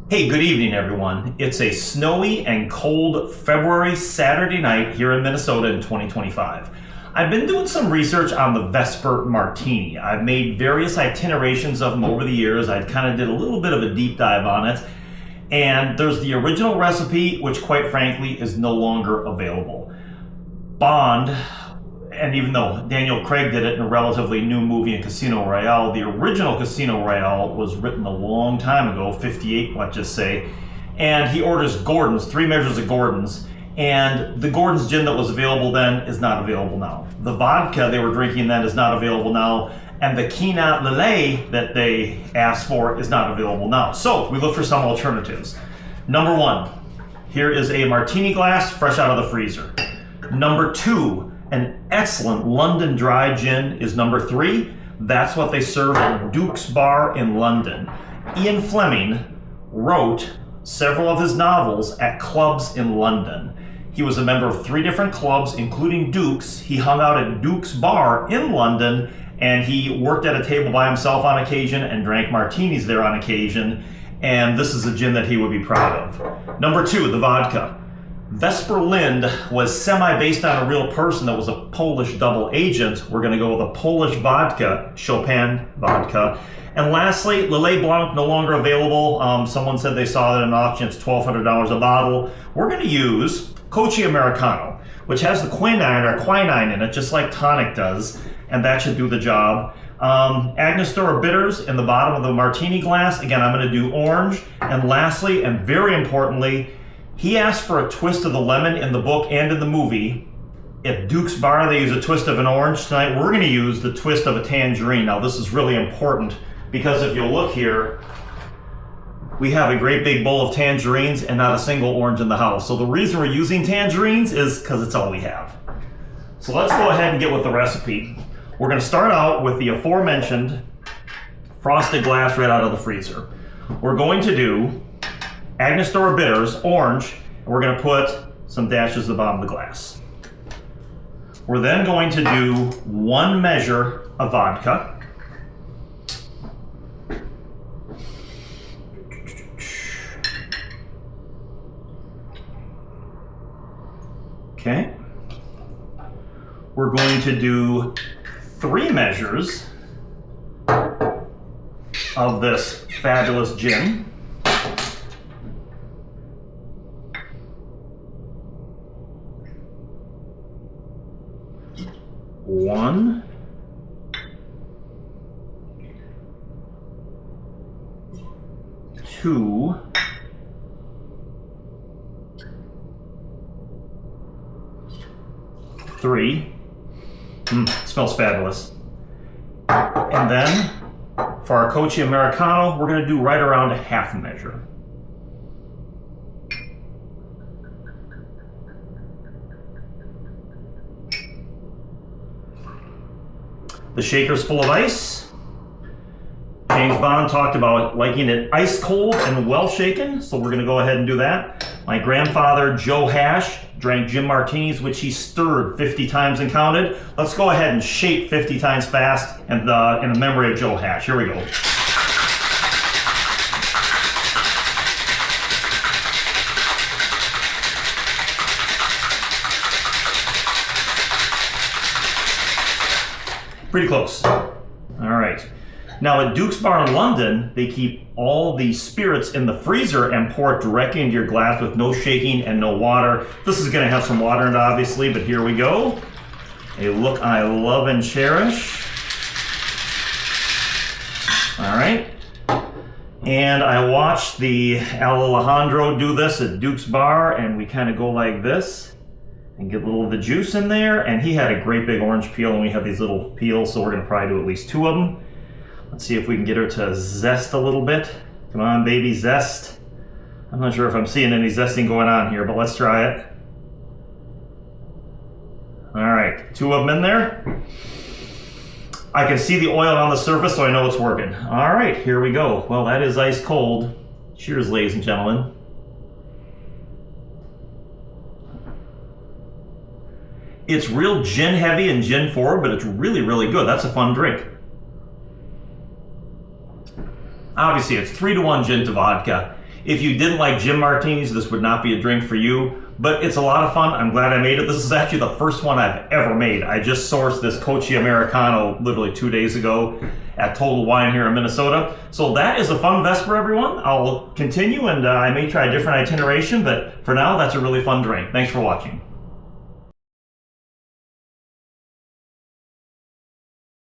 Hey, good evening, everyone. It's a snowy and cold February Saturday night here in Minnesota in 2025. I've been doing some research on the Vesper Martini. I've made various itinerations of them over the years. I kind of did a little bit of a deep dive on it. And there's the original recipe, which quite frankly is no longer available. Bond, and even though Daniel Craig did it in a relatively new movie in Casino Royale, the original Casino Royale was written a long time ago, 58, let's just say, and he orders Gordon's, 3 measures of Gordon's, and the Gordon's gin that was available then is not available now. The vodka they were drinking then is not available now, and the Kina Lillet that they asked for is not available now. So we look for some alternatives. Number 1, here is a martini glass fresh out of the freezer. Number 2, an excellent London dry gin is number 3. That's what they serve at Duke's Bar in London. Ian Fleming wrote several of his novels at clubs in London. He was a member of 3 different clubs, including Duke's. He hung out at Duke's Bar in London, and he worked at a table by himself on occasion and drank martinis there on occasion. And this is a gin that he would be proud of. Number 2, the vodka. Vesper Lind was semi-based on a real person that was a Polish double agent. We're going to go with a Polish vodka, Chopin vodka. And lastly, Lillet Blanc, no longer available. Someone said they saw it at an auction. It's $1,200 a bottle. We're going to use Cocchi Americano, which has the quinine in it, just like tonic does, and that should do the job. Angostura bitters in the bottom of the martini glass. Again, I'm going to do orange. And lastly, and very importantly, he asked for a twist of the lemon in the book and in the movie. At Duke's Bar, they use a twist of an orange. Tonight, we're going to use the twist of a tangerine. Now, this is really important because if you'll look here, we have a great big bowl of tangerines and not a single orange in the house. So the reason we're using tangerines is because it's all we have. So let's go ahead and get with the recipe. We're going to start out with the aforementioned frosted glass right out of the freezer. We're going to do Angostura bitters, orange, and we're going to put some dashes at the bottom of the glass. We're then going to do 1 measure of vodka. Okay. We're going to do 3 measures of this fabulous gin. One, 2, 3. Smells fabulous. And then for our Cocchi Americano, we're going to do right around a 1/2 measure. The shaker's full of ice. James Bond talked about liking it ice cold and well shaken, so we're going to go ahead and do that. My grandfather, Joe Hash, drank gin martinis, which he stirred 50 times and counted. Let's go ahead and shake 50 times fast and in the memory of Joe Hash. Here we go. Pretty close. All right. Now at Duke's Bar in London, they keep all the spirits in the freezer and pour it directly into your glass with no shaking and no water. This is going to have some water in it, obviously, but here we go. A look I love and cherish. All right. And I watched the Alejandro do this at Duke's Bar, and we kind of go like this and get a little of the juice in there. And he had a great big orange peel, and we have these little peels, so we're going to probably do at least 2 of them. Let's see if we can get her to zest a little bit. Come on, baby, zest. I'm not sure if I'm seeing any zesting going on here, but let's try it. All right, 2 of them in there. I can see the oil on the surface, so I know it's working. All right, here we go. Well, that is ice cold. Cheers, ladies and gentlemen. It's real gin heavy and gin forward, but it's really, really good. That's a fun drink. Obviously, it's 3-to-1 gin to vodka. If you didn't like gin martinis, this would not be a drink for you, but it's a lot of fun. I'm glad I made it. This is actually the first one I've ever made. I just sourced this Cocchi Americano literally 2 days ago at Total Wine here in Minnesota. So that is a fun Vesper, everyone. I'll continue, and I may try a different itineration, but for now, that's a really fun drink. Thanks for watching.